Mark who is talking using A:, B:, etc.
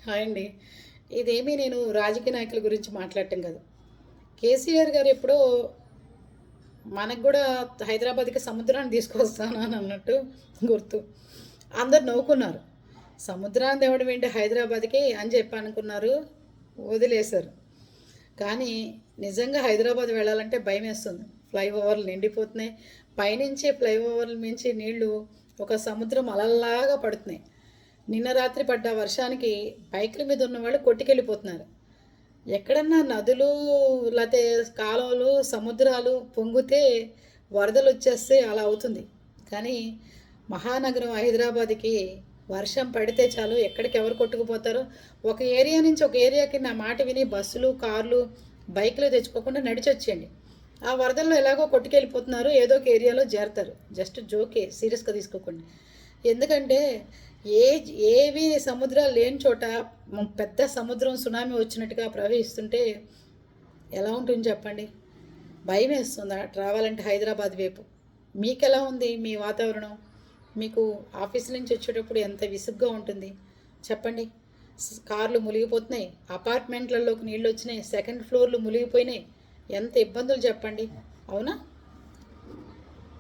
A: Hi అండి. ఇదేమీ నేను రాజకీయ నాయకుల గురించి మాట్లాడటం కాదు. కేసీఆర్ గారు ఎప్పుడో మనకు కూడా హైదరాబాద్కి సముద్రాన్ని తీసుకొస్తాను అని అన్నట్టు గుర్తు. అందరు నవ్వుకున్నారు. సముద్రాన్ని తేవడం ఏంటి హైదరాబాద్కి అని చెప్పి అనుకున్నారు, వదిలేశారు. కానీ నిజంగా హైదరాబాద్ వెళ్ళాలంటే భయం వేస్తుంది. ఫ్లైఓవర్లు నిండిపోతున్నాయి. పైనుంచి ఫ్లైఓవర్ల మించి నీళ్లు ఒక సముద్రం అలల్లాగా పడుతున్నాయి. నిన్న రాత్రి పడ్డ వర్షానికి బైకుల మీద ఉన్న వాళ్ళు కొట్టుకెళ్ళిపోతున్నారు. ఎక్కడన్నా నదులు లేకపోతే కాలువలు సముద్రాలు పొంగితే వరదలు వచ్చేస్తే అలా అవుతుంది. కానీ మహానగరం హైదరాబాద్కి వర్షం పడితే చాలు ఎక్కడికి ఎవరు కొట్టుకుపోతారో. ఒక ఏరియా నుంచి ఒక ఏరియాకి నా మాట విని బస్సులు కార్లు బైకులు తెచ్చుకోకుండా నడిచి వచ్చేయండి. ఆ వరదల్లో ఎలాగో కొట్టుకెళ్ళిపోతున్నారు, ఏదో ఒక ఏరియాలో చేరతారు. జస్ట్ జోకే, సీరియస్గా తీసుకోకండి. ఎందుకంటే ఏ ఏవి సముద్రాలు లేని చోట పెద్ద సముద్రం సునామీ వచ్చినట్టుగా ప్రవహిస్తుంటే ఎలా ఉంటుంది చెప్పండి. భయం వేస్తుందా ట్రావెల్ అంటే హైదరాబాద్ వైపు? మీకు ఎలా ఉంది మీ వాతావరణం? మీకు ఆఫీస్ నుంచి వచ్చేటప్పుడు ఎంత విసుగ్గా ఉంటుంది చెప్పండి. కార్లు మునిగిపోతున్నాయి, అపార్ట్మెంట్లలోకి నీళ్ళు వచ్చినాయి, సెకండ్ ఫ్లోర్లు మునిగిపోయినాయి. ఎంత ఇబ్బందులు చెప్పండి, అవునా?